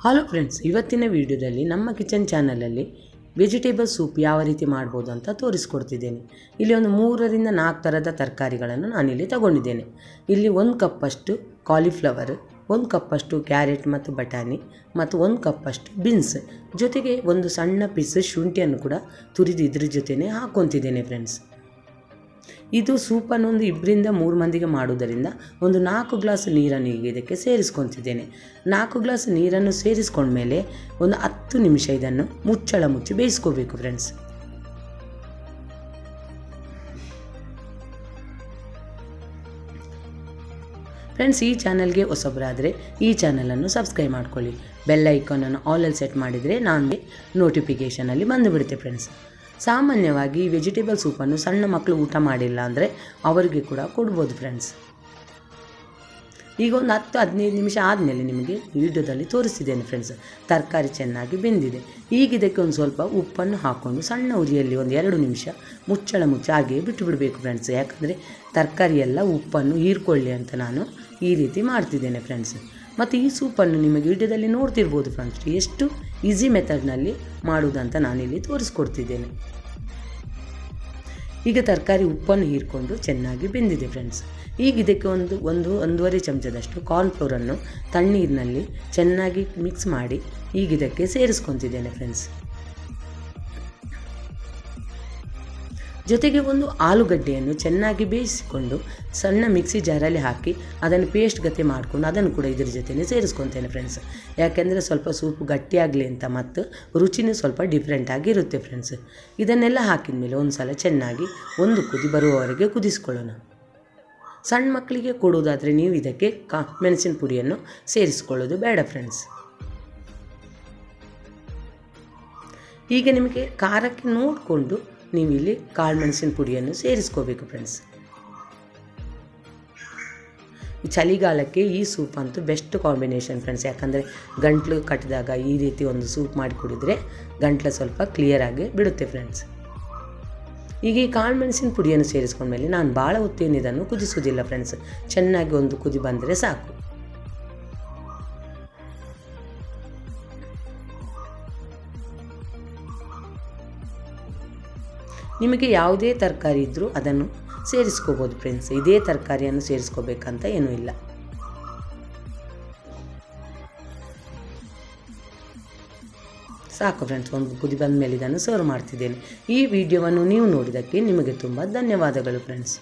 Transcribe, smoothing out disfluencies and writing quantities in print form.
Hello friends, ಇವತ್ತಿನ ವಿಡಿಯೋದಲ್ಲಿ ನಮ್ಮ ಕಿಚನ್ ಚಾನಲಲ್ಲಿ ವೆಜಿಟೇಬಲ್ ಸೂಪ್ ಯಾವ ರೀತಿ ಮಾಡ್ಬೋದು ಅಂತ ತೋರಿಸ್ಕೊಡ್ತಿದ್ದೇನೆ. ಇಲ್ಲಿ ಒಂದು 3ರಿಂದ 4 ಥರದ ತರಕಾರಿಗಳನ್ನು ನಾನಿಲ್ಲಿ ತಗೊಂಡಿದ್ದೇನೆ. ಇಲ್ಲಿ 1 ಕಪ್ಪಷ್ಟು ಕಾಲಿಫ್ಲವರ್, 1 ಕಪ್ಪಷ್ಟು ಕ್ಯಾರೆಟ್ ಮತ್ತು ಬಟಾಣಿ ಮತ್ತು 1 ಕಪ್ಪಷ್ಟು ಬೀನ್ಸ್, ಜೊತೆಗೆ ಒಂದು ಸಣ್ಣ ಪೀಸ್ ಶುಂಠಿಯನ್ನು ಕೂಡ ತುರಿದು ಇದ್ರ ಜೊತೆನೇ ಹಾಕ್ಕೊತಿದ್ದೇನೆ ಫ್ರೆಂಡ್ಸ್. ಇದು ಸೂಪನ್ನು ಒಂದು 2ರಿಂದ 3 ಮಂದಿಗೆ ಮಾಡುವುದರಿಂದ ಒಂದು 4 ಗ್ಲಾಸ್ ನೀರನ್ನು ಈಗ ಇದಕ್ಕೆ ಸೇರಿಸ್ಕೊತಿದ್ದೇನೆ. 4 ಗ್ಲಾಸ್ ನೀರನ್ನು ಸೇರಿಸ್ಕೊಂಡ್ಮೇಲೆ ಒಂದು 10 ನಿಮಿಷ ಇದನ್ನು ಮುಚ್ಚಳ ಮುಚ್ಚಿ ಬೇಯಿಸ್ಕೋಬೇಕು ಫ್ರೆಂಡ್ಸ್. ಈ ಚಾನಲ್ಗೆ ಹೊಸಬರಾದರೆ ಈ ಚಾನಲನ್ನು ಸಬ್ಸ್ಕ್ರೈಬ್ ಮಾಡ್ಕೊಳ್ಳಿ. ಬೆಲ್ ಐಕಾನನ್ನು ಆಲಲ್ಲಿ ಸೆಟ್ ಮಾಡಿದರೆ ನಾನು ನೋಟಿಫಿಕೇಷನಲ್ಲಿ ಬಂದುಬಿಡುತ್ತೆ ಫ್ರೆಂಡ್ಸ್. ಸಾಮಾನ್ಯವಾಗಿ ವೆಜಿಟೇಬಲ್ ಸೂಪನ್ನು ಸಣ್ಣ ಮಕ್ಕಳು ಊಟ ಮಾಡಿಲ್ಲ ಅಂದರೆ ಅವರಿಗೆ ಕೂಡ ಕೊಡ್ಬೋದು ಫ್ರೆಂಡ್ಸ್. ಈಗ ಒಂದು 10-15 ನಿಮಿಷ ಆದಮೇಲೆ ನಿಮಗೆ ವಿಡಿಯೋದಲ್ಲಿ ತೋರಿಸ್ತಿದ್ದೇನೆ ಫ್ರೆಂಡ್ಸ್. ತರಕಾರಿ ಚೆನ್ನಾಗಿ ಬೆಂದಿದೆ. ಈಗ ಇದಕ್ಕೆ ಒಂದು ಸ್ವಲ್ಪ ಉಪ್ಪನ್ನು ಹಾಕ್ಕೊಂಡು ಸಣ್ಣ ಉರಿಯಲ್ಲಿ ಒಂದು 2 ನಿಮಿಷ ಮುಚ್ಚಳ ಮುಚ್ಚಿ ಹಾಗೆಯೇ ಬಿಟ್ಟು ಬಿಡಬೇಕು ಫ್ರೆಂಡ್ಸ್. ಯಾಕಂದರೆ ತರಕಾರಿ ಎಲ್ಲ ಉಪ್ಪನ್ನು ಹೀರ್ಕೊಳ್ಳಿ ಅಂತ ನಾನು ಈ ರೀತಿ ಮಾಡ್ತಿದ್ದೇನೆ ಫ್ರೆಂಡ್ಸ್. ಮತ್ತು ಈ ಸೂಪನ್ನು ನಿಮಗೆ ವಿಡಿಯೋದಲ್ಲಿ ನೋಡ್ತಿರ್ಬೋದು ಫ್ರೆಂಡ್ಸ್, ಎಷ್ಟು ಈಸಿ ಮೆಥಡ್ನಲ್ಲಿ ಮಾಡುವುದಂತ ನಾನಿಲ್ಲಿ ತೋರಿಸ್ಕೊಡ್ತಿದ್ದೇನೆ. ಈಗ ತರಕಾರಿ ಉಪ್ಪನ್ನು ಹೀರ್ಕೊಂಡು ಚೆನ್ನಾಗಿ ಬೆಂದಿದೆ ಫ್ರೆಂಡ್ಸ್. ಈಗ ಇದಕ್ಕೆ ಒಂದೂವರೆ ಚಮಚದಷ್ಟು ಕಾರ್ನ್ಫ್ಲೋರನ್ನು ತಣ್ಣೀರಿನಲ್ಲಿ ಚೆನ್ನಾಗಿ ಮಿಕ್ಸ್ ಮಾಡಿ ಈಗ ಇದಕ್ಕೆ ಸೇರಿಸ್ಕೊತಿದ್ದೇನೆ ಫ್ರೆಂಡ್ಸ್. ಜೊತೆಗೆ ಒಂದು ಆಲೂಗಡ್ಡೆಯನ್ನು ಚೆನ್ನಾಗಿ ಬೇಯಿಸಿಕೊಂಡು ಸಣ್ಣ ಮಿಕ್ಸಿ ಜಾರಲ್ಲಿ ಹಾಕಿ ಅದನ್ನು ಪೇಸ್ಟ್ ಗತೆ ಮಾಡಿಕೊಂಡು ಅದನ್ನು ಕೂಡ ಇದ್ರ ಜೊತೆನೇ ಸೇರಿಸ್ಕೊತೇನೆ ಫ್ರೆಂಡ್ಸ್. ಯಾಕೆಂದರೆ ಸ್ವಲ್ಪ ಸೂಪು ಗಟ್ಟಿಯಾಗಲಿ ಅಂತ ಮತ್ತು ರುಚಿನೂ ಸ್ವಲ್ಪ ಡಿಫ್ರೆಂಟಾಗಿರುತ್ತೆ ಫ್ರೆಂಡ್ಸ್. ಇದನ್ನೆಲ್ಲ ಹಾಕಿದ ಮೇಲೆ ಒಂದು ಸಲ ಚೆನ್ನಾಗಿ ಒಂದು ಕುದಿ ಬರುವವರೆಗೆ ಕುದಿಸ್ಕೊಳ್ಳೋಣ. ಸಣ್ಣ ಮಕ್ಕಳಿಗೆ ಕೊಡುವುದಾದರೆ ನೀವು ಇದಕ್ಕೆ ಮೆಣಸಿನ ಪುಡಿಯನ್ನು ಸೇರಿಸ್ಕೊಳ್ಳೋದು ಬೇಡ ಫ್ರೆಂಡ್ಸ್. ಈಗ ನಿಮಗೆ ಖಾರಕ್ಕೆ ನೋಡಿಕೊಂಡು ನೀವು ಇಲ್ಲಿ ಕಾಳು ಮೆಣಸಿನ ಪುಡಿಯನ್ನು ಸೇರಿಸ್ಕೋಬೇಕು ಫ್ರೆಂಡ್ಸ್. ಚಳಿಗಾಲಕ್ಕೆ ಈ ಸೂಪ್ ಅಂತೂ ಬೆಸ್ಟ್ ಕಾಂಬಿನೇಷನ್ ಫ್ರೆಂಡ್ಸ್. ಯಾಕಂದರೆ ಗಂಟ್ಲು ಕಟ್ಟಿದಾಗ ಈ ರೀತಿ ಒಂದು ಸೂಪ್ ಮಾಡಿ ಕುಡಿದ್ರೆ ಗಂಟ್ಲು ಸ್ವಲ್ಪ ಕ್ಲಿಯರಾಗಿ ಬಿಡುತ್ತೆ ಫ್ರೆಂಡ್ಸ್. ಈಗ ಈ ಕಾಳು ಮೆಣಸಿನ ಪುಡಿಯನ್ನು ಸೇರಿಸ್ಕೊಂಡ್ಮೇಲೆ ನಾನು ಭಾಳ ಹೊತ್ತೇನು ಇದನ್ನು ಕುದಿಸೋದಿಲ್ಲ ಫ್ರೆಂಡ್ಸ್. ಚೆನ್ನಾಗಿ ಒಂದು ಕುದಿ ಬಂದರೆ ಸಾಕು. ನಿಮಗೆ ಯಾವುದೇ ತರಕಾರಿ ಇದ್ದರೂ ಅದನ್ನು ಸೇರಿಸ್ಕೋಬೋದು ಫ್ರೆಂಡ್ಸ್. ಇದೇ ತರಕಾರಿಯನ್ನು ಸೇರಿಸ್ಕೋಬೇಕಂತ ಏನೂ ಇಲ್ಲ. ಸಾಕು ಫ್ರೆಂಡ್ಸ್, ಒಂದು ಕುದಿ ಬಂದ ಮೇಲೆ ಇದನ್ನು ಸರ್ವ್ ಮಾಡ್ತಿದ್ದೇನೆ. ಈ ವಿಡಿಯೋವನ್ನು ನೀವು ನೋಡಿದ್ದಕ್ಕೆ ನಿಮಗೆ ತುಂಬ ಧನ್ಯವಾದಗಳು ಫ್ರೆಂಡ್ಸ್.